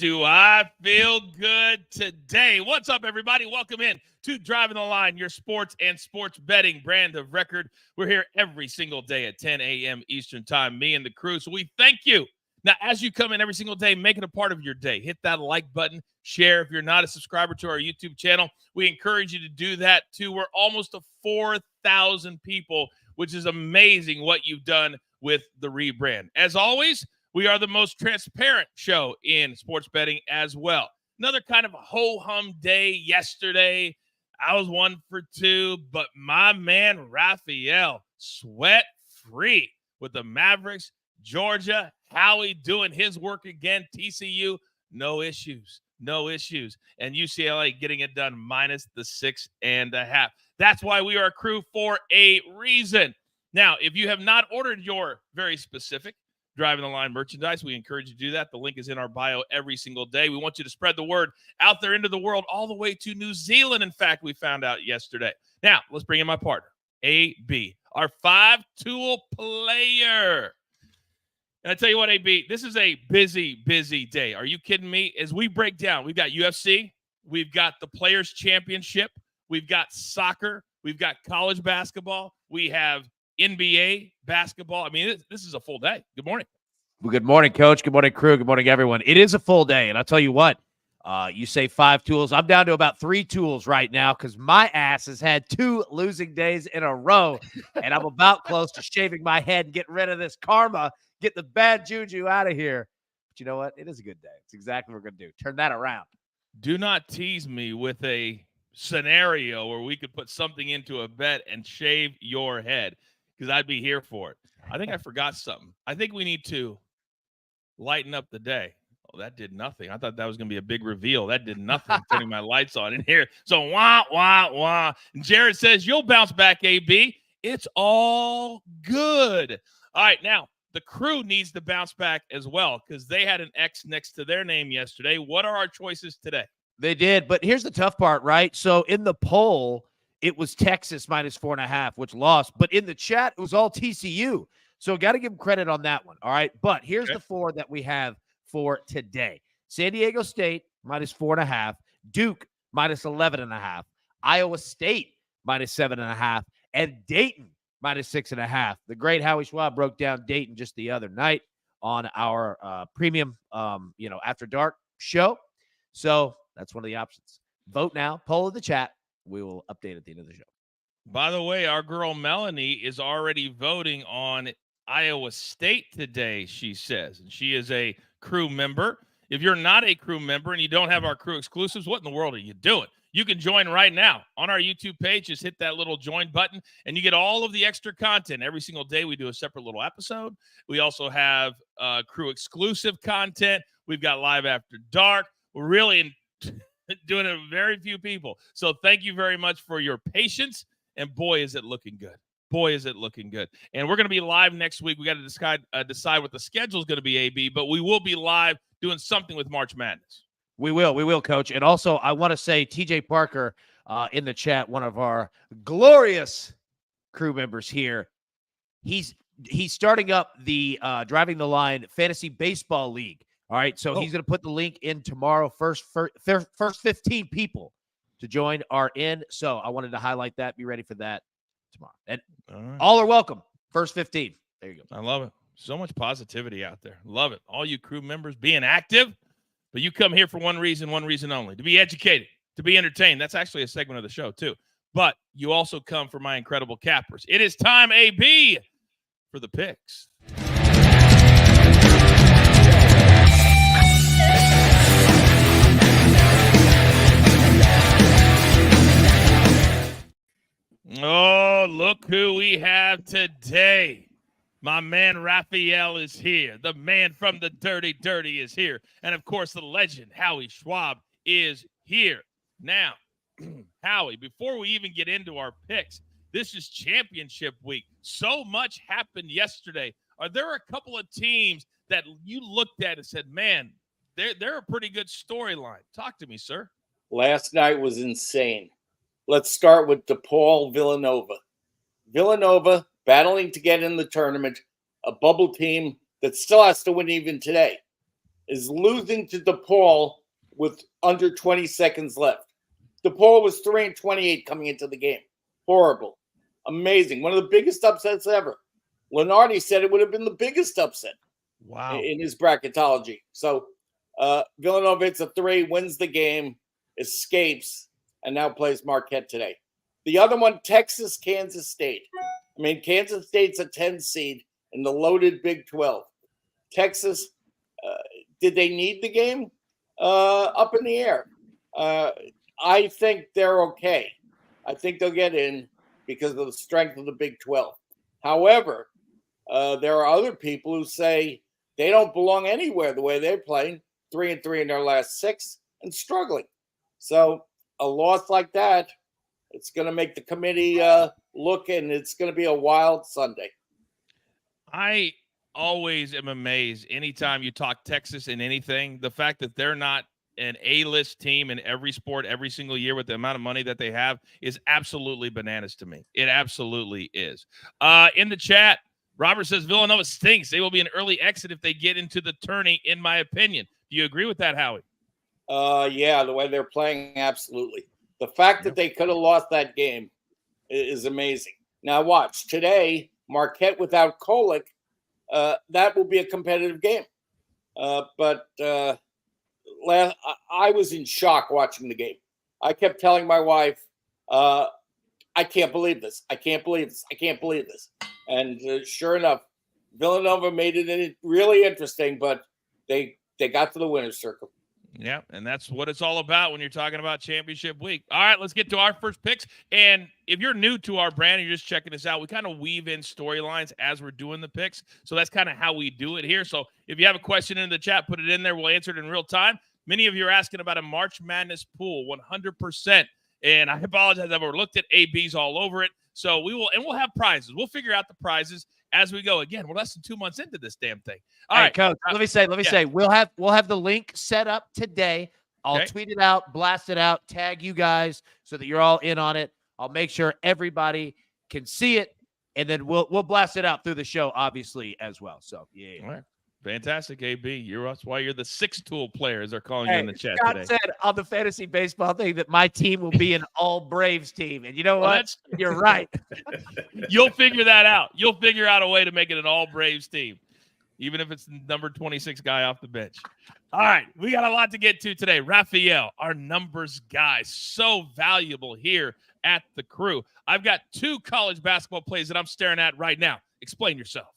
do I feel good today? What's up, everybody? Welcome in to Driving the Line, your sports and sports betting brand of record. We're here every single day at 10 a.m. Eastern time, me and the crew. So we thank you. Now, as you come in every single day, make it a part of your day. Hit that like button, share. If you're not a subscriber to our YouTube channel, we encourage you to do that too. We're almost to 4,000 people, which is amazing what you've done with the rebrand. As always, we are the most transparent show in sports betting as well. Another kind of ho-hum day yesterday. I was 1 for 2, but my man Raphael sweat-free with the Mavericks. Georgia, Howie doing his work again. TCU, no issues. And UCLA getting it done minus the 6.5. That's why we are a crew for a reason. Now, if you have not ordered your very specific Driving the Line merchandise, we encourage you to do that. The link is in our bio every single day. We want you to spread the word out there into the world, all the way to New Zealand. In fact, we found out yesterday. Now, let's bring in my partner, AB, our 5-tool player. And I tell you what, AB, this is a busy day. Are you kidding me? As we break down, we've got UFC, we've got the Players' Championship, we've got soccer, we've got college basketball, we have NBA basketball. I mean, this is a full day. Good morning. Well, good morning, Coach. Good morning, crew. Good morning, everyone. It is a full day, and I'll tell you what, you say 5 tools. I'm down to about 3 tools right now because my ass has had 2 losing days in a row, and I'm about close to shaving my head and getting rid of this karma, get the bad juju out of here. But you know what? It is a good day. It's exactly what we're going to do. Turn that around. Do not tease me with a scenario where we could put something into a bet and shave your head, because I'd be here for it. I think I forgot something. I think we need to lighten up the day. Oh, that did nothing. I thought that was going to be a big reveal. That did nothing. Turning my lights on in here. So, wah. And Jared says, you'll bounce back, AB. It's all good. All right, now, the crew needs to bounce back as well because they had an X next to their name yesterday. What are our choices today? They did, but here's the tough part, right? So, in the poll, it was Texas minus 4.5, which lost. But in the chat, it was all TCU. So got to give them credit on that one. All right. But here's the 4 that we have for today. San Diego State minus 4.5. Duke minus 11.5. Iowa State minus 7.5. And Dayton minus 6.5. The great Howie Schwab broke down Dayton just the other night on our premium, after dark show. So that's one of the options. Vote now. Poll in the chat. We will update at the end of the show. By the way, our girl Melanie is already voting on Iowa State today, she says. And she is a crew member. If you're not a crew member and you don't have our crew exclusives, what in the world are you doing? You can join right now on our YouTube page. Just hit that little join button, and you get all of the extra content. Every single day we do a separate little episode. We also have crew exclusive content. We've got Live After Dark. We're really doing it with very few people. So thank you very much for your patience. And boy, is it looking good. And we're going to be live next week. We got to decide what the schedule is going to be, AB, but we will be live doing something with March Madness. We will, Coach. And also, I want to say TJ Parker in the chat, one of our glorious crew members here. He's starting up the Driving the Line Fantasy Baseball League. All right, so he's going to put the link in tomorrow. First 15 people to join are in. So I wanted to highlight that. Be ready for that tomorrow. And all are welcome. First 15. There you go. I love it. So much positivity out there. Love it. All you crew members being active. But you come here for one reason only, to be educated, to be entertained. That's actually a segment of the show, too. But you also come for my incredible cappers. It is time, AB, for the picks. Oh, look who we have today. My man Raphael is here. The man from the Dirty is here. And, of course, the legend Howie Schwab is here. Now, Howie, before we even get into our picks, this is championship week. So much happened yesterday. Are there a couple of teams that you looked at and said, man, they're a pretty good storyline? Talk to me, sir. Last night was insane. Let's start with DePaul Villanova. Villanova battling to get in the tournament, a bubble team that still has to win even today. is losing to DePaul with under 20 seconds left. DePaul was 3-28 coming into the game. Horrible. Amazing. One of the biggest upsets ever. Lenardi said it would have been the biggest upset in his bracketology. So Villanova hits a 3, wins the game, escapes, and now plays Marquette today. The other one, Texas, Kansas State. I mean, Kansas State's a 10 seed in the loaded Big 12. Texas, did they need the game? Up in the air. I think they're okay. I think they'll get in because of the strength of the Big 12. However, there are other people who say they don't belong anywhere the way they're playing, 3-3 in their last 6 and struggling. So a loss like that, it's going to make the committee look, and it's going to be a wild Sunday. I always am amazed anytime you talk Texas in anything, the fact that they're not an A-list team in every sport every single year with the amount of money that they have is absolutely bananas to me. It absolutely is. In the chat, Robert says Villanova stinks. They will be an early exit if they get into the tourney, in my opinion. Do you agree with that, Howie? Yeah, the way they're playing, absolutely. The fact that they could have lost that game is amazing. Now watch, today, Marquette without Kolick, that will be a competitive game. But I was in shock watching the game. I kept telling my wife, I can't believe this. I can't believe this. I can't believe this. And sure enough, Villanova made it really interesting, but they got to the winner's circle. Yeah, and that's what it's all about when you're talking about championship week. All right, let's get to our first picks. And if you're new to our brand and you're just checking us out, we kind of weave in storylines as we're doing the picks. So that's kind of how we do it here. So if you have a question in the chat, put it in there. We'll answer it in real time. Many of you are asking about a March Madness pool, 100%. And I apologize, I've overlooked it. AB's all over it. So we'll have prizes. We'll figure out the prizes as we go. Again, we're less than 2 months into this damn thing. All right, Coach. Let me say, we'll have the link set up today. I'll tweet it out, blast it out, tag you guys so that you're all in on it. I'll make sure everybody can see it, and then we'll blast it out through the show, obviously, as well. So yeah. All right. Fantastic, AB. That's why you're the 6-tool player, as they're calling you in the chat Scott today. said on the fantasy baseball thing that my team will be an all Braves team. And you know what? You're right. You'll figure that out. You'll figure out a way to make it an all Braves team, even if it's the number 26 guy off the bench. All right. We got a lot to get to today. Raphael, our numbers guy, so valuable here at the Crew. I've got 2 college basketball plays that I'm staring at right now. Explain yourself.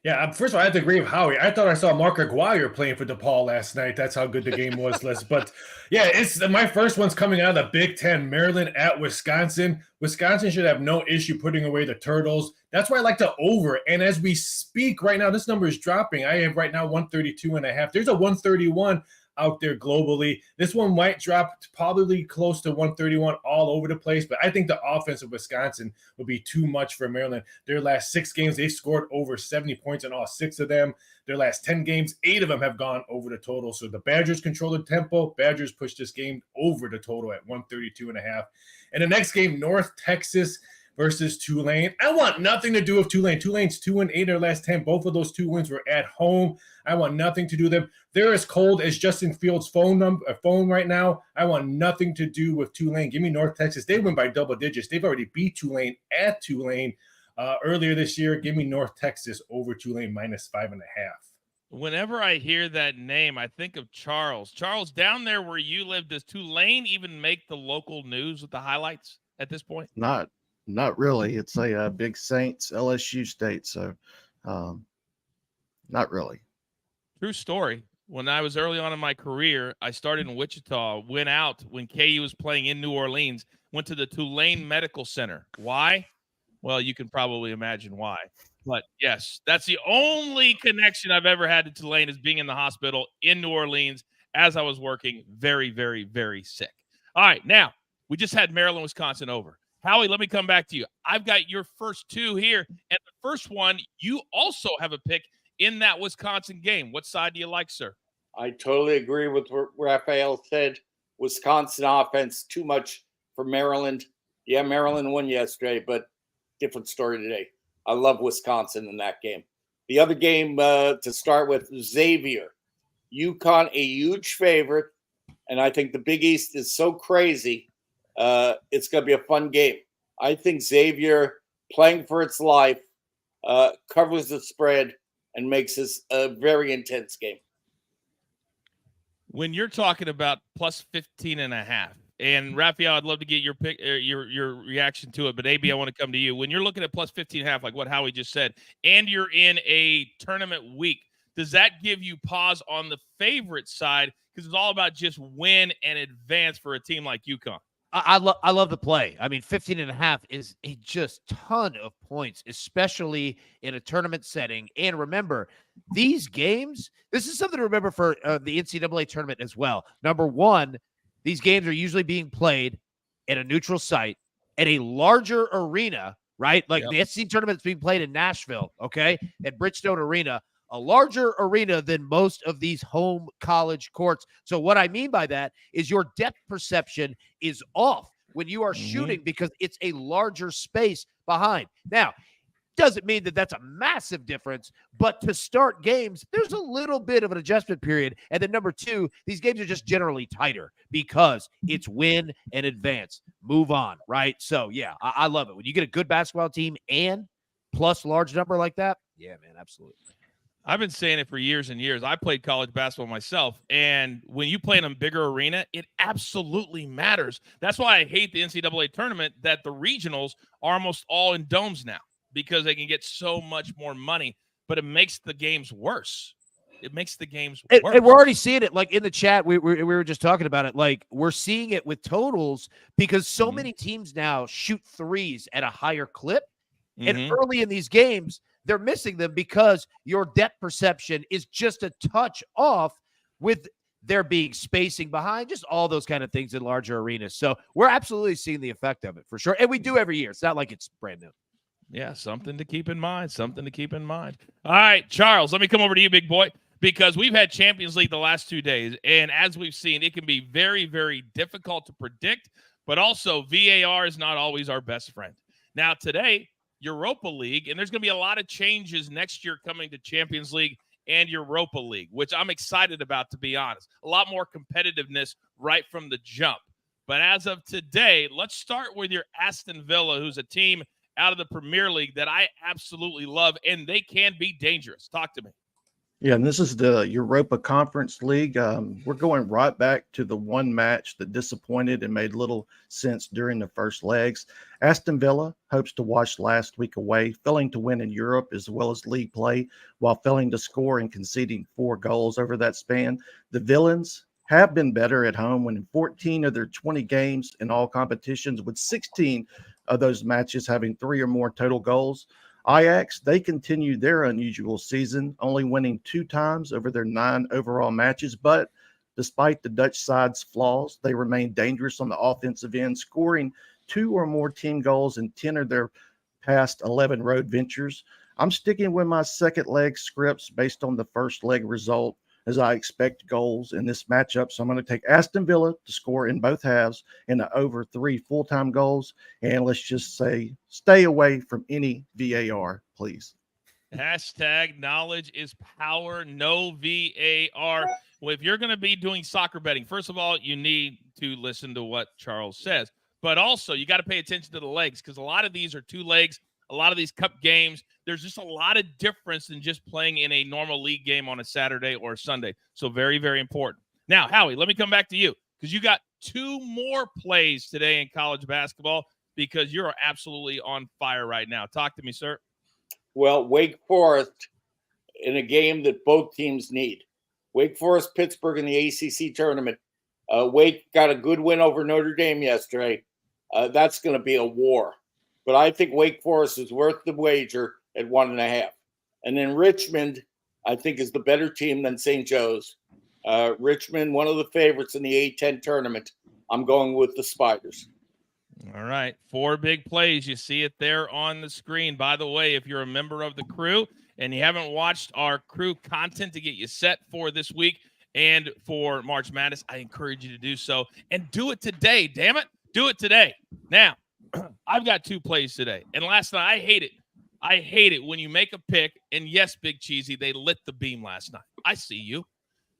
Yeah, first of all, I have to agree with Howie. I thought I saw Mark Aguirre playing for DePaul last night. That's how good the game was, Les. But yeah, it's my first one's coming out of the Big Ten, Maryland at Wisconsin. Wisconsin should have no issue putting away the Turtles. That's why I like the over. And as we speak right now, this number is dropping. I have right now 132.5. There's a 131 out there globally. This one might drop probably close to 131 all over the place, but I think the offense of Wisconsin will be too much for Maryland. Their last 6 games, they've scored over 70 points in all 6 of them. Their last 10 games, 8 of them have gone over the total. So the Badgers control the tempo. Badgers push this game over the total at 132.5. And the next game, North Texas versus Tulane. I want nothing to do with Tulane. Tulane's 2-8 in their last 10. Both of those 2 wins were at home. I want nothing to do with them. They're as cold as Justin Fields' phone right now. I want nothing to do with Tulane. Give me North Texas. They win by double digits. They've already beat Tulane at Tulane earlier this year. Give me North Texas over Tulane -5.5. Whenever I hear that name, I think of Charles. Charles, down there where you live, does Tulane even make the local news with the highlights at this point? Not really. It's a big Saints LSU state, so not really. True story. When I was early on in my career, I started in Wichita, went out when KU was playing in New Orleans, went to the Tulane Medical Center. Why? Well, you can probably imagine why. But yes, that's the only connection I've ever had to Tulane, is being in the hospital in New Orleans as I was working, very, very, very sick. All right, now, we just had Maryland, Wisconsin over. Howie, let me come back to you. I've got your first 2 here, and the first one, you also have a pick in that Wisconsin game. What side do you like, sir? I totally agree with what Raphael said. Wisconsin offense, too much for Maryland. Yeah, Maryland won yesterday, but different story today. I love Wisconsin in that game. The other game to start with, Xavier, UConn a huge favorite, and I think the Big East is so crazy. It's going to be a fun game. I think Xavier, playing for its life, covers the spread and makes this a very intense game. When you're talking about plus 15.5, and Raphael, I'd love to get your pick, your reaction to it. But AB, I want to come to you. When you're looking at plus 15.5, like what Howie just said, and you're in a tournament week, does that give you pause on the favorite side? Because it's all about just win and advance for a team like UConn. I love the play. I mean, 15.5 is a just ton of points, especially in a tournament setting. And remember, these games, this is something to remember for the NCAA tournament as well. Number one, these games are usually being played at a neutral site at a larger arena, right? Like the SEC tournament is being played in Nashville, okay, at Bridgestone Arena, a larger arena than most of these home college courts. So what I mean by that is your depth perception is off when you are shooting because it's a larger space behind. Now, doesn't mean that that's a massive difference, but to start games, there's a little bit of an adjustment period. And then number two, these games are just generally tighter because it's win and advance. Move on, right? So, yeah, I love it. When you get a good basketball team and plus large number like that, yeah, man, absolutely. I've been saying it for years and years. I played college basketball myself, and when you play in a bigger arena, it absolutely matters. That's why I hate the NCAA tournament that the regionals are almost all in domes now because they can get so much more money, but it makes the games worse. It makes the games worse. And we're already seeing it, like in the chat, we were just talking about it. Like we're seeing it with totals because so many teams now shoot threes at a higher clip, and early in these games, they're missing them because your depth perception is just a touch off with there being spacing behind, just all those kind of things in larger arenas. So we're absolutely seeing the effect of it for sure. And we do every year. It's not like it's brand new. Yeah, something to keep in mind. Something to keep in mind. All right, Charles, let me come over to you, big boy, because we've had Champions League the last 2 days. And as we've seen, it can be very, very difficult to predict, but also VAR is not always our best friend. Now, today, Europa League, and there's going to be a lot of changes next year coming to Champions League and Europa League, which I'm excited about, to be honest. A lot more competitiveness right from the jump. But as of today, let's start with your Aston Villa, who's a team out of the Premier League that I absolutely love, and they can be dangerous. Talk to me. Yeah, and this is the Europa Conference League. We're going right back to the one match that disappointed and made little sense during the first legs. Aston Villa hopes to wash last week away, failing to win in Europe as well as league play, while failing to score and conceding 4 goals over that span. The Villains have been better at home, winning 14 of their 20 games in all competitions, with 16 of those matches having 3 or more total goals. Ajax, they continued their unusual season, only winning 2 times over their 9 overall matches. But despite the Dutch side's flaws, they remain dangerous on the offensive end, scoring 2 or more team goals in 10 of their past 11 road ventures. I'm sticking with my second leg scripts based on the first leg result, as I expect goals in this matchup. So I'm going to take Aston Villa to score in both halves and over 3 full-time goals. And let's just say stay away from any VAR, please. Hashtag knowledge is power, no VAR. Well, if you're going to be doing soccer betting, first of all, you need to listen to what Charles says. But also, you got to pay attention to the legs because a lot of these are 2 legs. A lot of these cup games, there's just a lot of difference than just playing in a normal league game on a Saturday or a Sunday. So very, very important. Now, Howie, let me come back to you because you got 2 more plays today in college basketball because you're absolutely on fire right now. Talk to me, sir. Well, Wake Forest in a game that both teams need. Wake Forest, Pittsburgh in the ACC tournament. Wake got a good win over Notre Dame yesterday. That's going to be a war. But I think Wake Forest is worth the wager at 1.5. And then Richmond, I think, is the better team than St. Joe's. Richmond, one of the favorites in the A-10 tournament. I'm going with the Spiders. All right. 4 big plays. You see it there on the screen. By the way, if you're a member of the crew and you haven't watched our crew content to get you set for this week and for March Madness, I encourage you to do so. And do it today, damn it. Do it today. Now, I've got 2 plays today. And last night, I hate it. I hate it when you make a pick. And yes, Big Cheesy, they lit the beam last night. I see you.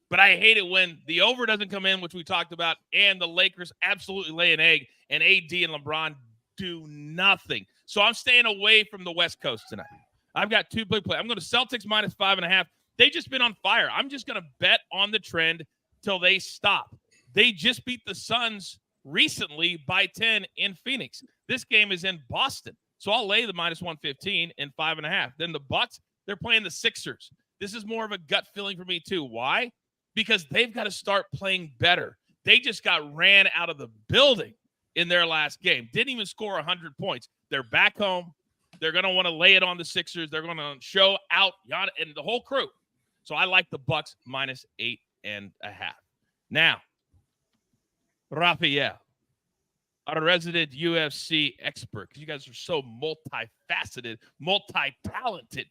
But I hate it when the over doesn't come in, which we talked about, and the Lakers absolutely lay an egg, and AD and LeBron do nothing. So I'm staying away from the West Coast tonight. I've got two big plays. I'm going to Celtics minus 5.5. They just been on fire. I'm just going to bet on the trend till they stop. They just beat the Suns recently by 10 in Phoenix. This game is in Boston. So I'll lay the minus 115 and 5.5. Then the Bucks, they're playing the Sixers. This is more of a gut feeling for me too. Why? Because they've got to start playing better. They just got ran out of the building in their last game. Didn't even score 100 points. They're back home. They're going to want to lay it on the Sixers. They're going to show out Giannis and the whole crew. So I like the Bucks minus 8.5. Now, Raphael, our resident UFC expert, because you guys are so multifaceted, multi-talented.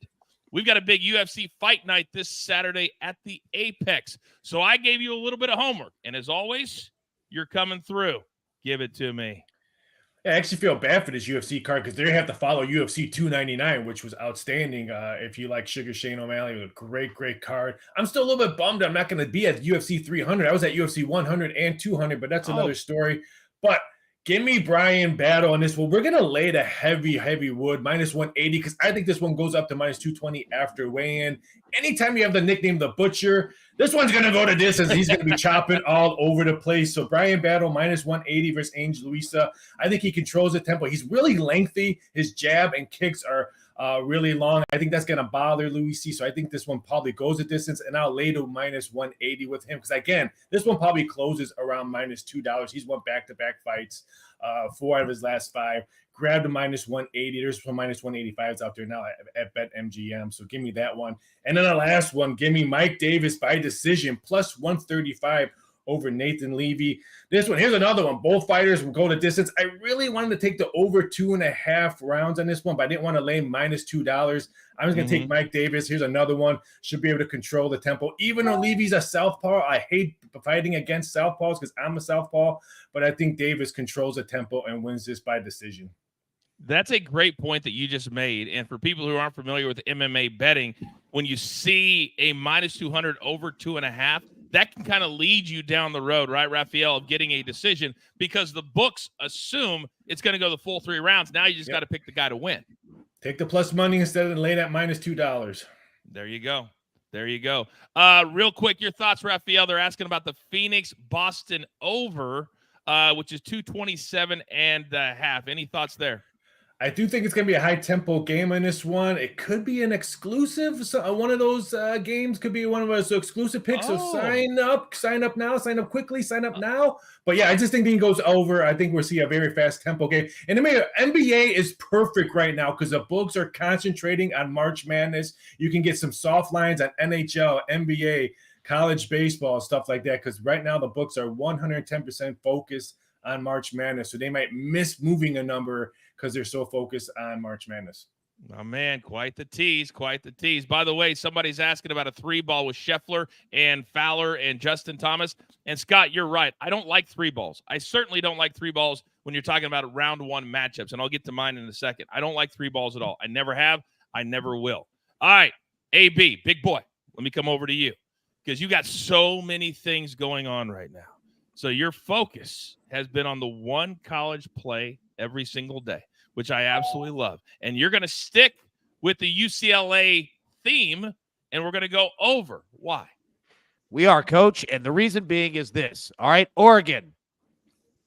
We've got a big UFC fight night this Saturday at the Apex. So I gave you a little bit of homework. And as always, you're coming through. Give it to me. I actually feel bad for this UFC card because they have to follow UFC 299, which was outstanding. If you like Sugar Shane O'Malley, it was a great, great card. I'm still a little bit bummed I'm not going to be at UFC 300. I was at UFC 100 and 200, but that's another story. But give me Brian Battle on this one. We're going to lay the heavy wood, minus 180, because I think this one goes up to minus 220 after weigh-in. Anytime you have the nickname The Butcher, this one's going to go to distance. He's going to be chopping all over the place. So Brian Battle, minus 180 versus Angel Luisa. I think he controls the tempo. He's really lengthy. His jab and kicks are really long. I think that's going to bother Luisi. So I think this one probably goes a distance, and I'll lay to minus 180 with him. Because, again, this one probably closes around minus $2. He's won back-to-back fights, 4 out of his last 5. Grab the minus 180. There's some minus 185s out there now at BetMGM. So give me that one. And then the last one, give me Mike Davis by decision, plus 135 over Nathan Levy. This one, here's another one. Both fighters will go the distance. I really wanted to take the over 2.5 rounds on this one, but I didn't want to lay minus $2. I was going to take Mike Davis. Here's another one. Should be able to control the tempo. Even though Levy's a southpaw, I hate fighting against southpaws because I'm a southpaw, but I think Davis controls the tempo and wins this by decision. That's a great point that you just made. And for people who aren't familiar with MMA betting, when you see a minus 200 over 2.5, that can kind of lead you down the road, right, Raphael, of getting a decision because the books assume it's going to go the full 3 rounds. Now you just got to pick the guy to win. Take the plus money instead of laying at minus $2. There you go. There you go. Real quick, your thoughts, Raphael. They're asking about the Phoenix-Boston over, which is 227.5. Any thoughts there? I do think it's going to be a high-tempo game in this one. It could be an exclusive. So one of those games could be one of those exclusive picks. So sign up now, sign up quickly, sign up now. But, yeah, I just think it goes over. I think we'll see a very fast tempo game. And the NBA is perfect right now because the books are concentrating on March Madness. You can get some soft lines on NHL, NBA, college baseball, stuff like that because right now the books are 110% focused on March Madness. So they might miss moving a number because they're so focused on March Madness. Oh, man, quite the tease, quite the tease. By the way, somebody's asking about a 3-ball with Scheffler and Fowler and Justin Thomas. And, Scott, you're right. I don't like 3 balls. I certainly don't like 3 balls when you're talking about round 1 matchups, and I'll get to mine in a second. I don't like 3 balls at all. I never have. I never will. All right, AB, big boy, let me come over to you because you got so many things going on right now. So your focus has been on the one college play every single day, which I absolutely love. And you're going to stick with the UCLA theme, and we're going to go over. Why? We are, Coach, and the reason being is this. All right, Oregon,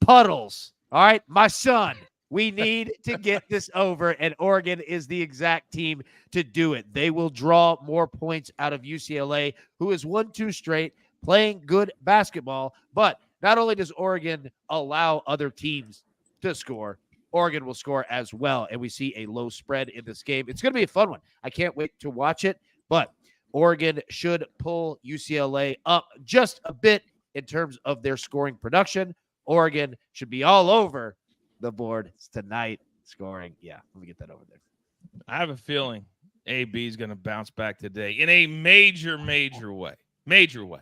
Puddles. All right, my son, we need to get this over, and Oregon is the exact team to do it. They will draw more points out of UCLA, who has won 2 straight, playing good basketball, but not only does Oregon allow other teams to score, Oregon will score as well, and we see a low spread in this game. It's going to be a fun one. I can't wait to watch it, but Oregon should pull UCLA up just a bit in terms of their scoring production. Oregon should be all over the board tonight scoring. Yeah, let me get that over there. I have a feeling AB is going to bounce back today in a major way. Major way.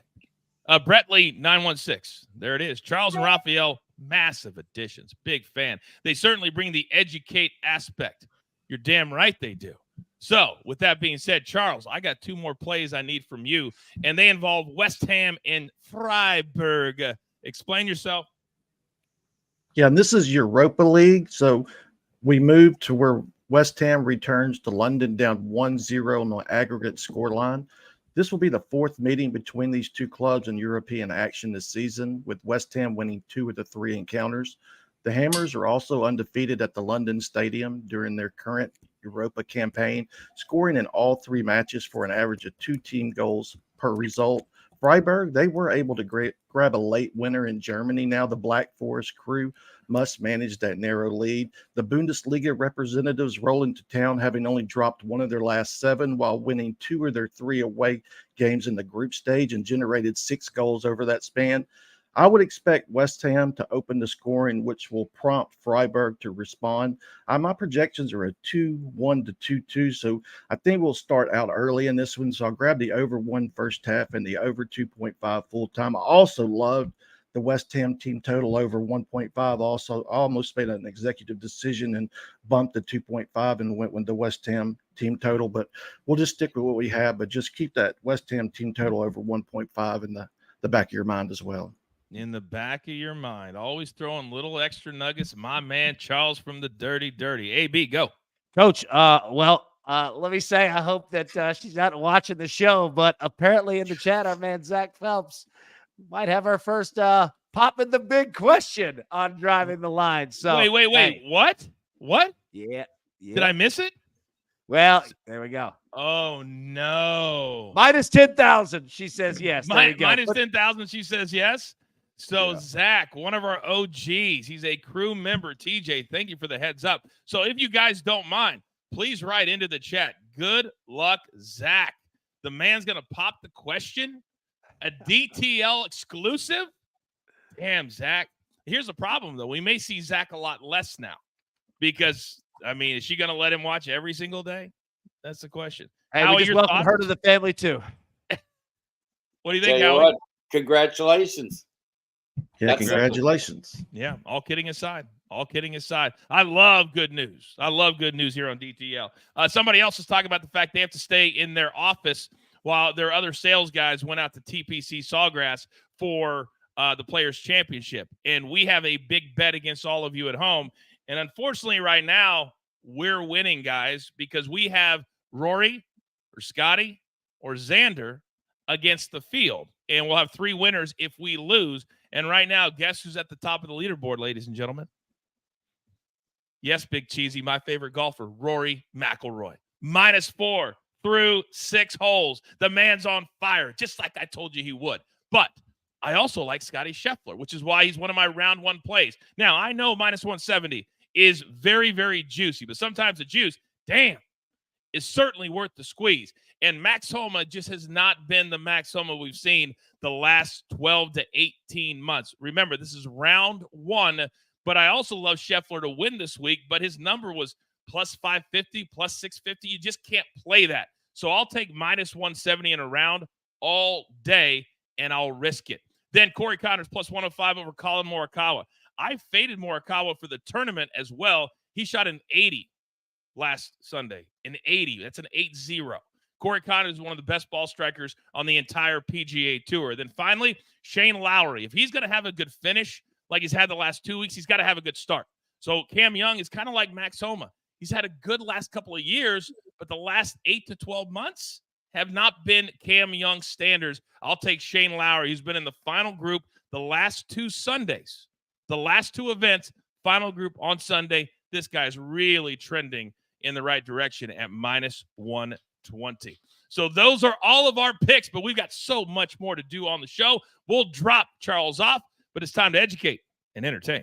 Brettley 916. There it is. Charles and Raphael, massive additions. Big fan. They certainly bring the educate aspect. You're damn right they do. So, with that being said, Charles, I got 2 more plays I need from you, and they involve West Ham and Freiburg. Explain yourself. Yeah, and this is Europa League. So we moved to where West Ham returns to London down 1-0 on the aggregate scoreline. This will be the 4th meeting between these two clubs in European action this season, with West Ham winning 2 of the 3 encounters. The Hammers are also undefeated at the London Stadium during their current Europa campaign, scoring in all 3 matches for an average of 2 team goals per result. Freiburg, they were able to grab a late winner in Germany. Now the Black Forest crew must manage that narrow lead. The Bundesliga representatives roll into town, having only dropped 1 of their last 7 while winning 2 of their 3 away games in the group stage and generated 6 goals over that span. I would expect West Ham to open the scoring, which will prompt Freiburg to respond. My projections are a 2-1 to 2-2, so I think we'll start out early in this one. So I'll grab the over 1 first half and the over 2.5 full time. I also loved the West Ham team total over 1.5. Also, I almost made an executive decision and bumped the 2.5 and went with the West Ham team total. But we'll just stick with what we have. But just keep that West Ham team total over 1.5 in the back of your mind as well. In the back of your mind, always throwing little extra nuggets. My man Charles from the Dirty. AB, go. Coach, let me say, I hope that she's not watching the show, but apparently in the chat, our man Zach Phelps might have our first pop in the big question on driving the line. So wait. Hey. What? Yeah. Did I miss it? Well, there we go. Oh, no. Minus 10,000. She says yes. Minus 10,000. She says yes. So, Yeah. Zach, one of our OGs, he's a crew member. TJ, thank you for the heads up. So, if you guys don't mind, please write into the chat. Good luck, Zach. The man's going to pop the question. A DTL exclusive? Damn, Zach. Here's the problem, though. We may see Zach a lot less now because, is she going to let him watch every single day? That's the question. Hey, Howie, we just your welcome thoughts? her to the family, too. What do you think, Tell you Howie? what, congratulations. Yeah, That's congratulations. Yeah, all kidding aside. I love good news. Here on DTL. Somebody else is talking about the fact they have to stay in their office while their other sales guys went out to TPC Sawgrass for the Players' Championship. And we have a big bet against all of you at home. And unfortunately, right now, we're winning, guys, because we have Rory or Scotty or Xander against the field. And we'll have 3 winners if we lose. And right now, guess who's at the top of the leaderboard, ladies and gentlemen? Yes, Big Cheesy, my favorite golfer, Rory McIlroy. -4 through 6 holes. The man's on fire, just like I told you he would. But I also like Scotty Scheffler, which is why he's one of my round 1 plays. Now, I know -170 is very, very juicy, but sometimes the juice, damn, is certainly worth the squeeze. And Max Homa just has not been the Max Homa we've seen the last 12 to 18 months. Remember, this is round 1, but I also love Scheffler to win this week, but his number was +550, +650. You just can't play that. So I'll take -170 in a round all day, and I'll risk it. Then Corey Connors +105 over Colin Morikawa. I faded Morikawa for the tournament as well. He shot an 80 last Sunday, an 80. That's an 8-0. Corey Connors is one of the best ball strikers on the entire PGA Tour. Then finally, Shane Lowry. If he's going to have a good finish like he's had the last 2 weeks, he's got to have a good start. So Cam Young is kind of like Max Homa. He's had a good last couple of years, but the last 8 to 12 months have not been Cam Young standards. I'll take Shane Lowry. He's been in the final group the last 2 Sundays. The last 2 events, final group on Sunday. This guy's really trending in the right direction at -120. So those are all of our picks, but we've got so much more to do on the show. We'll drop Charles off, but it's time to educate and entertain.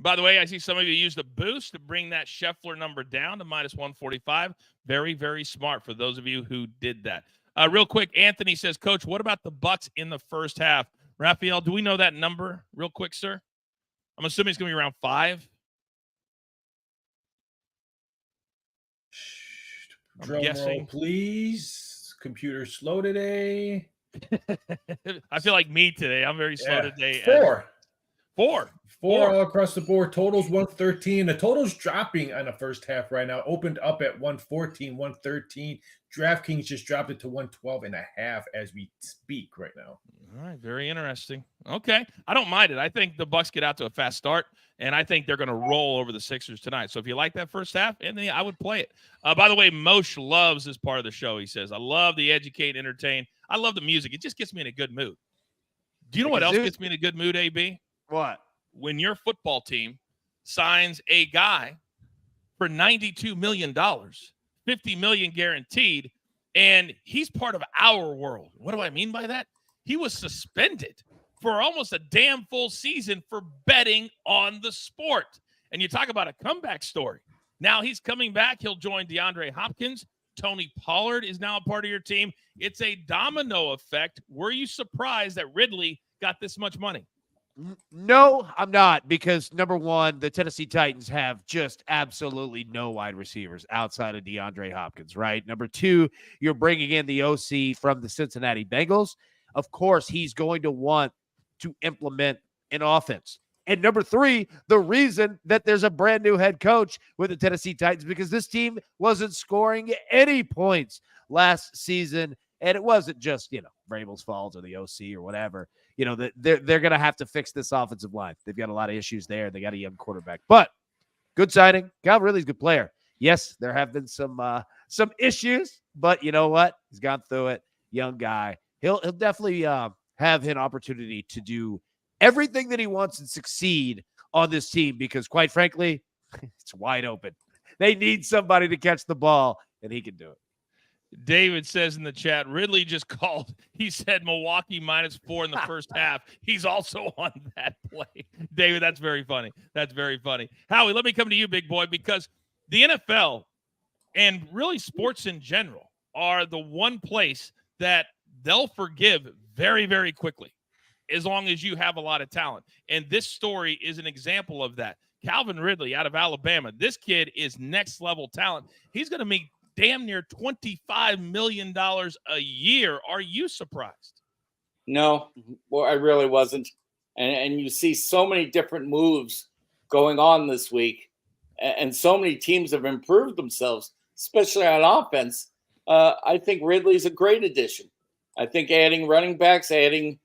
By the way, I see some of you used a boost to bring that Scheffler number down to -145. Very, very smart for those of you who did that. Real quick, Anthony says, Coach, what about the Bucks in the first half? Raphael, do we know that number real quick, sir? I'm assuming it's going to be around 5. Drum roll, please. Computer slow today. I feel like me today. I'm very slow today. Four all across the board. Totals 113. The total's dropping on the first half right now. Opened up at 114, 113. DraftKings just dropped it to 112.5 as we speak right now. All right, very interesting. Okay, I don't mind it. I think the Bucs get out to a fast start, and I think they're going to roll over the Sixers tonight. So if you like that first half, Anthony, I would play it. By the way, Moshe loves this part of the show. He says, I love the educate, entertain. I love the music. It just gets me in a good mood. Do you know what else gets me in a good mood, AB? What? When your football team signs a guy for $92 million, $50 million guaranteed, and he's part of our world. What do I mean by that? He was suspended for almost a damn full season for betting on the sport. And you talk about a comeback story. Now he's coming back. He'll join DeAndre Hopkins. Tony Pollard is now a part of your team. It's a domino effect. Were you surprised that Ridley got this much money? No, I'm not, because number one, the Tennessee Titans have just absolutely no wide receivers outside of DeAndre Hopkins, right? Number two, you're bringing in the OC from the Cincinnati Bengals. Of course, he's going to want to implement an offense. And number three, the reason that there's a brand new head coach with the Tennessee Titans, because this team wasn't scoring any points last season. And it wasn't just, Vrabel's fault or the OC or whatever. They're going to have to fix this offensive line. They've got a lot of issues there. They got a young quarterback, but good signing. Calvin Ridley's a good player. Yes, there have been some issues, but you know what? He's gone through it. Young guy. He'll definitely have an opportunity to do everything that he wants and succeed on this team, because quite frankly, it's wide open. They need somebody to catch the ball, and he can do it. David says in the chat, Ridley just called. He said Milwaukee -4 in the first half. He's also on that play. David, that's very funny. That's very funny. Howie, let me come to you, big boy, because the NFL and really sports in general are the one place that they'll forgive very, very quickly as long as you have a lot of talent. And this story is an example of that. Calvin Ridley out of Alabama. This kid is next level talent. He's going to make damn near $25 million a year. Are you surprised? No, well, I really wasn't. And you see so many different moves going on this week, and so many teams have improved themselves, especially on offense. I think Ridley's a great addition. I think adding running backs, adding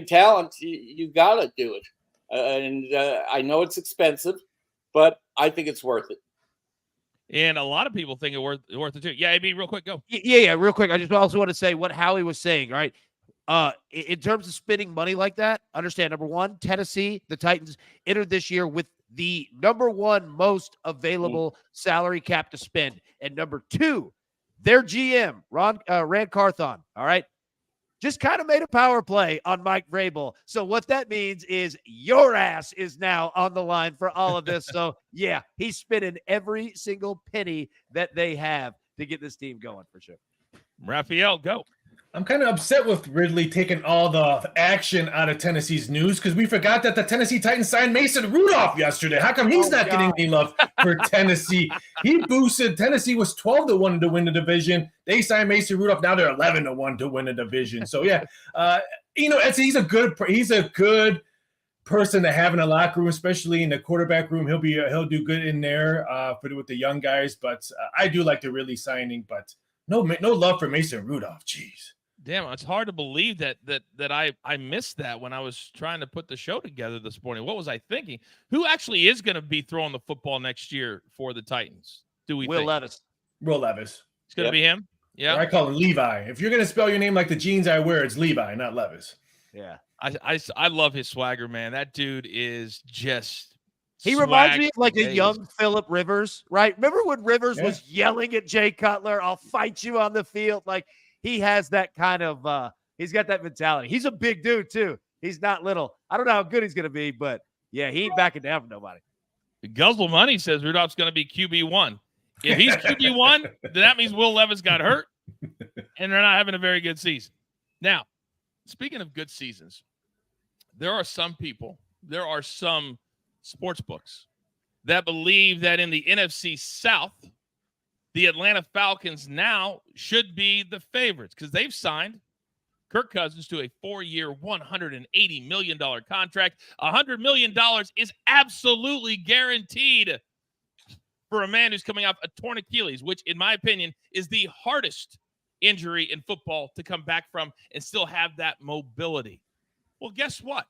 talent, you got to do it. And I know it's expensive, but I think it's worth it. And a lot of people think it's worth it too. Yeah, AB, real quick, go. Yeah, real quick. I just also want to say what Howie was saying, right? In terms of spending money like that, understand, number one, Tennessee, the Titans, entered this year with the number one most available salary cap to spend. And number two, their GM, Rand Carthon, all right, just kind of made a power play on Mike Vrabel. So what that means is your ass is now on the line for all of this. So, yeah, he's spending every single penny that they have to get this team going for sure. Raphael, go. I'm kind of upset with Ridley taking all the action out of Tennessee's news, because we forgot that the Tennessee Titans signed Mason Rudolph yesterday. How come he's not getting any love for Tennessee? He boosted. Tennessee was 12-1 to win the division. They signed Mason Rudolph. Now they're 11-1 to win the division. So yeah, he's a good person to have in the locker room, especially in the quarterback room. He'll do good in there with the young guys. But I do like the Ridley signing, but no love for Mason Rudolph. Jeez. Damn, it's hard to believe that I missed that when I was trying to put the show together this morning. What was I thinking? Who actually is going to be throwing the football next year for the Titans? Do we Will think? Levis. Will Levis. It's going to be him? Yeah. Or I call him Levi. If you're going to spell your name like the jeans I wear, it's Levi, not Levis. Yeah. I love his swagger, man. That dude is just He reminds me of like a young Phillip Rivers, right? Remember when Rivers was yelling at Jay Cutler, I'll fight you on the field? Like, he has that kind of he's got that mentality. He's a big dude too. He's not little. I don't know how good he's going to be, but yeah, he ain't backing down from nobody. Guzzle Money says Rudolph's going to be QB1. If he's QB1, then that means Will Levis got hurt, and they're not having a very good season. Now, speaking of good seasons, there are some sports books that believe that in the NFC South, the Atlanta Falcons now should be the favorites because they've signed a Kirk Cousins to a 4-year, $180 million contract. $100 million is absolutely guaranteed for a man who's coming off a torn Achilles, which, in my opinion, is the hardest injury in football to come back from and still have that mobility. Well, guess what?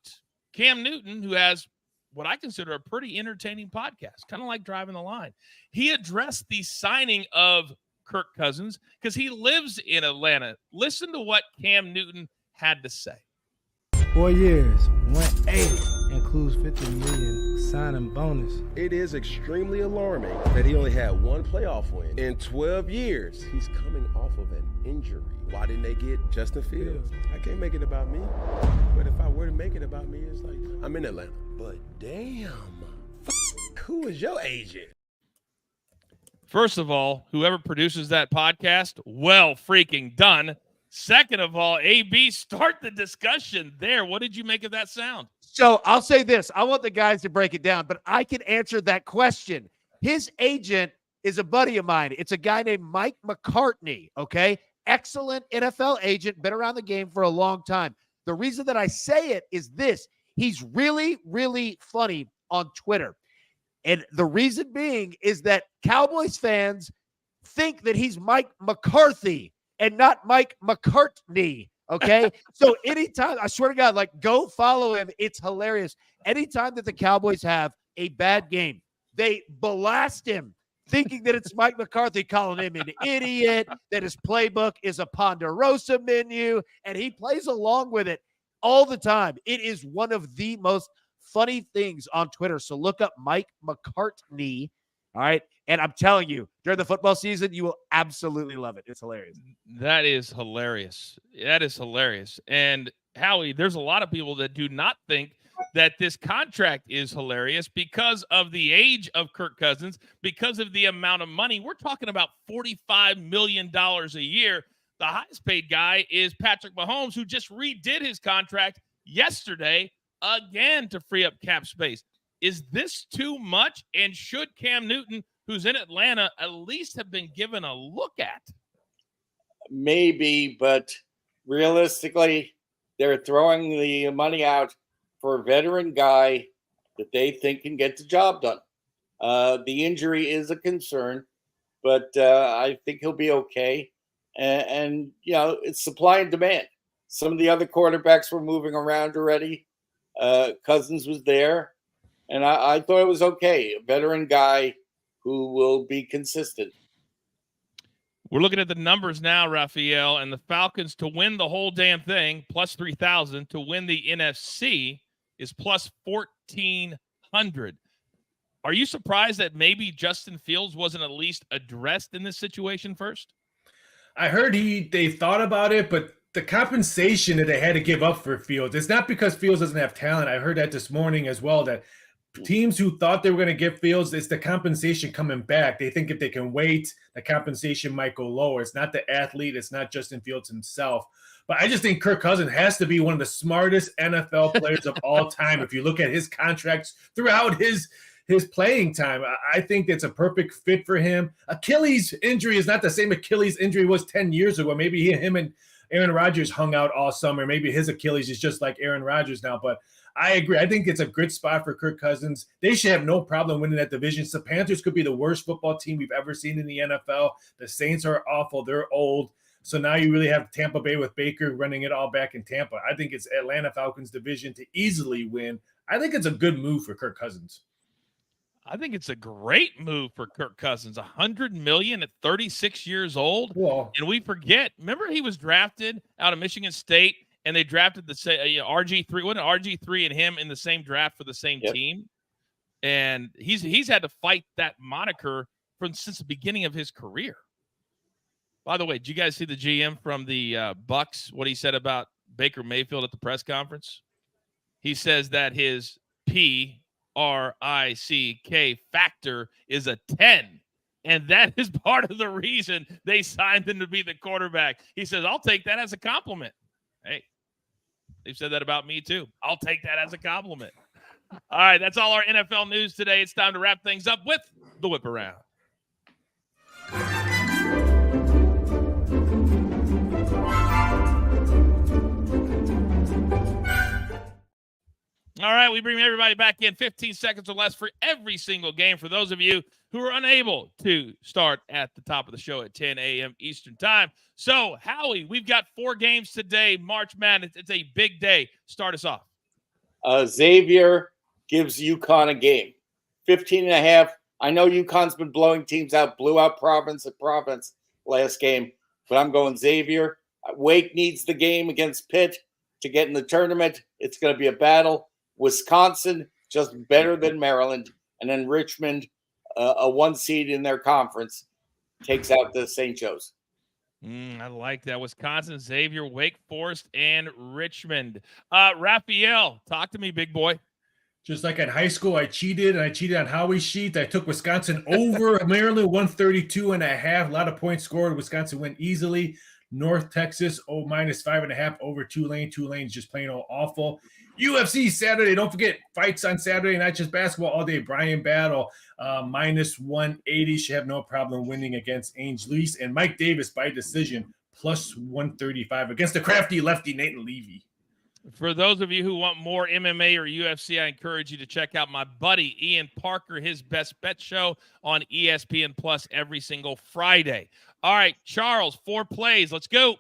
Cam Newton, who has what I consider a pretty entertaining podcast, kind of like Driving the Line, he addressed the signing of Kirk Cousins because he lives in Atlanta. Listen to what Cam Newton had to say. 4 years, 180, includes $50 million signing bonus. It is extremely alarming that he only had one playoff win. In 12 years, he's coming off of an injury. Why didn't they get Justin Fields? I can't make it about me. But if I were to make it about me, it's like, I'm in Atlanta. But damn, who is your agent? First of all, whoever produces that podcast, well freaking done. Second of all, AB, start the discussion there. What did you make of that sound? So I'll say this. I want the guys to break it down, but I can answer that question. His agent is a buddy of mine. It's a guy named Mike McCartney, okay? Excellent NFL agent, been around the game for a long time. The reason that I say it is this. He's really, really funny on Twitter. And the reason being is that Cowboys fans think that he's Mike McCarthy and not Mike McCartney, okay? So anytime, I swear to God, like, go follow him. It's hilarious. Anytime that the Cowboys have a bad game, they blast him, thinking that it's Mike McCarthy, calling him an idiot, that his playbook is a Ponderosa menu, and he plays along with it all the time. It is one of the most funny things on Twitter. So look up Mike McCartney, all right? And I'm telling you, during the football season, you will absolutely love it. It's hilarious. That is hilarious. That is hilarious. And Howie, there's a lot of people that do not think that this contract is hilarious because of the age of Kirk Cousins, because of the amount of money. We're talking about $45 million a year. The highest paid guy is Patrick Mahomes, who just redid his contract yesterday again to free up cap space. Is this too much? And should Cam Newton, who's in Atlanta, at least have been given a look at? Maybe, but realistically, they're throwing the money out for a veteran guy that they think can get the job done. The injury is a concern, but I think he'll be okay. And, you know, it's supply and demand. Some of the other quarterbacks were moving around already. Cousins was there, and I thought it was okay. A veteran guy who will be consistent. We're looking at the numbers now, Raphael, and the Falcons to win the whole damn thing, plus 3,000. To win the NFC is plus 1,400. Are you surprised that maybe Justin Fields wasn't at least addressed in this situation first? I heard they thought about it, but the compensation that they had to give up for Fields, it's not because Fields doesn't have talent. I heard that this morning as well, that teams who thought they were going to give Fields, it's the compensation coming back. They think if they can wait, the compensation might go lower. It's not the athlete. It's not Justin Fields himself. But I just think Kirk Cousins has to be one of the smartest NFL players of all time. If you look at his contracts throughout his playing time, I think it's a perfect fit for him. Achilles injury is not the same Achilles injury was 10 years ago. Maybe him and Aaron Rodgers hung out all summer. Maybe his Achilles is just like Aaron Rodgers now. But I agree. I think it's a good spot for Kirk Cousins. They should have no problem winning that division. The Panthers could be the worst football team we've ever seen in the NFL. The Saints are awful. They're old. So now you really have Tampa Bay with Baker running it all back in Tampa. I think it's Atlanta Falcons division to easily win. I think it's a good move for Kirk Cousins. I think it's a great move for Kirk Cousins. $100 million at 36 years old. Whoa. And we forget, remember he was drafted out of Michigan State, and they drafted the RG3. Wasn't RG3 and him in the same draft for the same team? And he's had to fight that moniker since the beginning of his career. By the way, did you guys see the GM from the Bucks, what he said about Baker Mayfield at the press conference? He says that his PRICK factor is a 10. And that is part of the reason they signed him to be the quarterback. He says, I'll take that as a compliment. Hey, they've said that about me too. I'll take that as a compliment. All right, that's all our NFL news today. It's time to wrap things up with the Whip Around. we bring everybody back in 15 seconds or less for every single game for those of you who are unable to start at the top of the show at 10 a.m. Eastern time. So, Howie, we've got 4 games today. March Madness, it's a big day. Start us off. Xavier gives UConn a game. 15.5. I know UConn's been blowing teams out, blew out Providence at Providence last game, but I'm going Xavier. Wake needs the game against Pitt to get in the tournament. It's going to be a battle. Wisconsin, just better than Maryland. And then Richmond, a 1 seed in their conference, takes out the St. Joe's. I like that. Wisconsin, Xavier, Wake Forest, and Richmond. Raphael, talk to me, big boy. Just like in high school, I cheated, and I cheated on Howie's sheet. I took Wisconsin over Maryland, 132.5. A lot of points scored. Wisconsin went easily. North Texas, -5.5 over Tulane. Tulane's just plain old awful. UFC Saturday. Don't forget, fights on Saturday, not just basketball all day. Brian Battle, -180. Should have no problem winning against Ainge Lease. And Mike Davis by decision, +135 against the crafty lefty Nathan Levy. For those of you who want more MMA or UFC, I encourage you to check out my buddy Ian Parker, his Best Bet show on ESPN Plus every single Friday. All right, Charles, 4 plays. Let's go.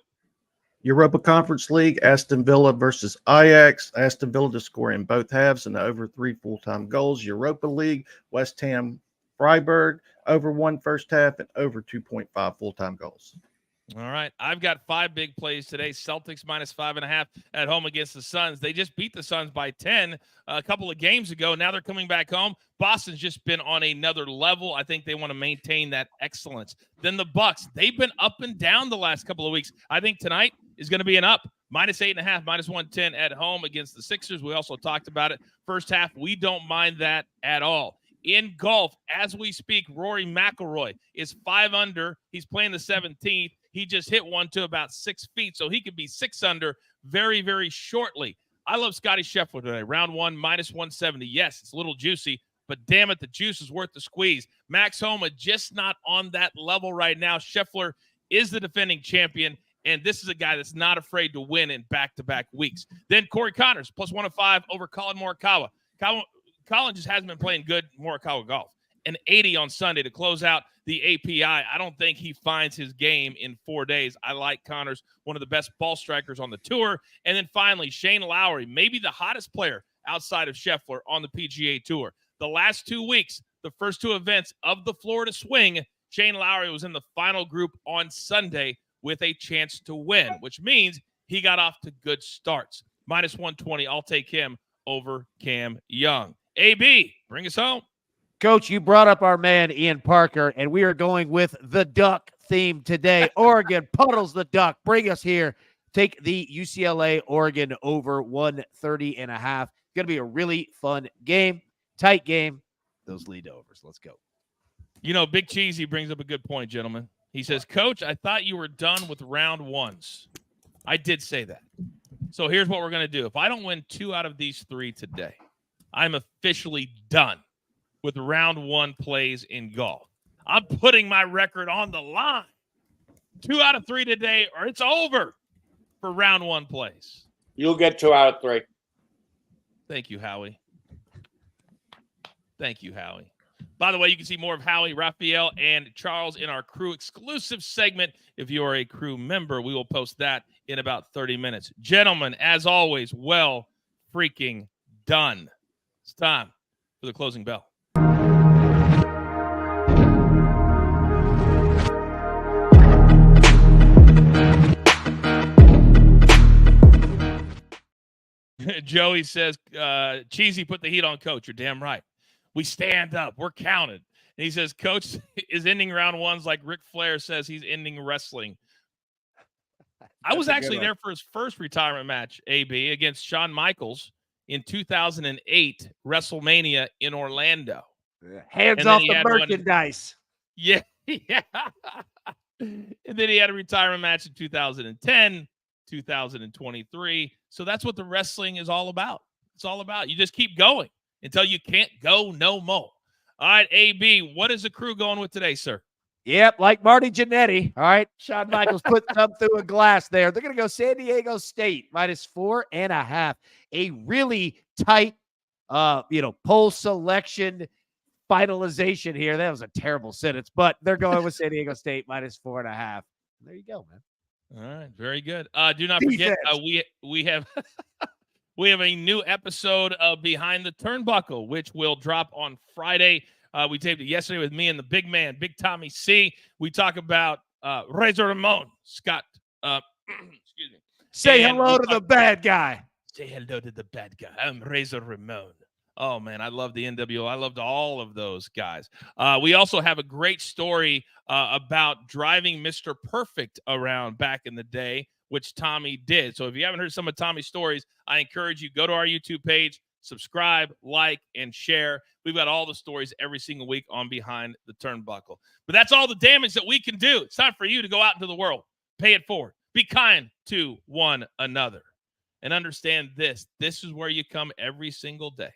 Europa Conference League, Aston Villa versus Ajax. Aston Villa to score in both halves and over 3 full-time goals. Europa League, West Ham Freiburg, over 1 first half and over 2.5 full-time goals. All right, I've got 5 big plays today. Celtics -5.5 at home against the Suns. They just beat the Suns by 10 a couple of games ago. Now they're coming back home. Boston's just been on another level. I think they want to maintain that excellence. Then the Bucks, they've been up and down the last couple of weeks. I think tonight is going to be an up. -8.5, -110 at home against the Sixers. We also talked about it. First half, we don't mind that at all. In golf, as we speak, Rory McIlroy is 5 under. He's playing the 17th. He just hit one to about 6 feet, so he could be 6 under very, very shortly. I love Scotty Scheffler today. Round 1, -170. Yes, it's a little juicy, but damn it, the juice is worth the squeeze. Max Homa just not on that level right now. Scheffler is the defending champion, and this is a guy that's not afraid to win in back-to-back weeks. Then Corey Connors, +105 over Colin Morikawa. Colin just hasn't been playing good Morikawa golf. An 80 on Sunday to close out the API. I don't think he finds his game in 4 days. I like Connors, one of the best ball strikers on the tour. And then finally, Shane Lowry, maybe the hottest player outside of Scheffler on the PGA Tour. The last 2 weeks, the first 2 events of the Florida Swing, Shane Lowry was in the final group on Sunday with a chance to win, which means he got off to good starts. -120, I'll take him over Cam Young. AB, bring us home. Coach, you brought up our man, Ian Parker, and we are going with the duck theme today. Oregon puddles the duck. Bring us here. Take the UCLA Oregon over 130.5. Going to be a really fun game. Tight game. Those lead overs. Let's go. You know, Big Cheesy brings up a good point, gentlemen. He says, Coach, I thought you were done with round 1s. I did say that. So here's what we're going to do. If I don't win 2 out of these 3 today, I'm officially done with round 1 plays in golf. I'm putting my record on the line. 2 out of 3 today, or it's over for round 1 plays. You'll get 2 out of 3. Thank you, Howie. Thank you, Howie. By the way, you can see more of Howie, Raphael, and Charles in our crew exclusive segment. If you are a crew member, we will post that in about 30 minutes. Gentlemen, as always, well freaking done. It's time for the closing bell. Joey says, Cheesy put the heat on Coach. You're damn right. We stand up. We're counted. And he says, Coach is ending round 1s like Ric Flair says he's ending wrestling. I was actually there for his first retirement match, AB, against Shawn Michaels in 2008 WrestleMania in Orlando. Hands off the merchandise. Yeah. And then he had a retirement match in 2010, 2023. So that's what the wrestling is all about. It's all about. You just keep going until you can't go no more. All right, AB, what is the crew going with today, sir? Yep, like Marty Jannetty. All right, Shawn Michaels put some through a glass there. They're going to go San Diego State -4.5. A really tight poll selection finalization here. That was a terrible sentence, but they're going with San Diego State -4.5. There you go, man. All right, very good. Do not forget, we have we have a new episode of Behind the Turnbuckle, which will drop on Friday. We taped it yesterday with me and the big man, Big Tommy C. We talk about Razor Ramon, Scott. Excuse me. Say hello to the bad guy. Say hello to the bad guy. I'm Razor Ramon. Oh, man, I love the NWO. I loved all of those guys. We also have a great story about driving Mr. Perfect around back in the day, which Tommy did. So if you haven't heard some of Tommy's stories, I encourage you, go to our YouTube page, subscribe, like, and share. We've got all the stories every single week on Behind the Turnbuckle. But that's all the damage that we can do. It's time for you to go out into the world. Pay it forward. Be kind to one another. And understand this. This is where you come every single day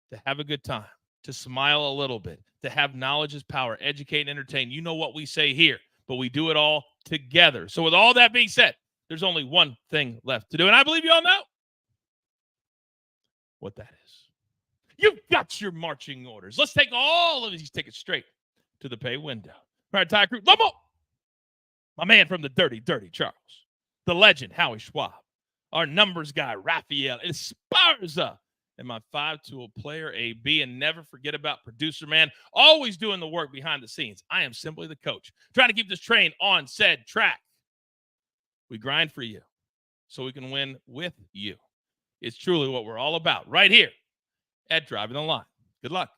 to have a good time, to smile a little bit, to have knowledge is power, educate and entertain. You know what we say here, but we do it all together. So with all that being said, there's only one thing left to do, and I believe you all know what that is. You've got your marching orders. Let's take all of these tickets straight to the pay window. All right, Ty Crew, Lomo, my man from the Dirty Charles, the legend, Howie Schwab, our numbers guy, Raphael Esparza, and my 5-tool player, AB. And never forget about producer, man, always doing the work behind the scenes. I am simply the coach, trying to keep this train on said track. We grind for you so we can win with you. It's truly what we're all about right here at Driving the Line. Good luck.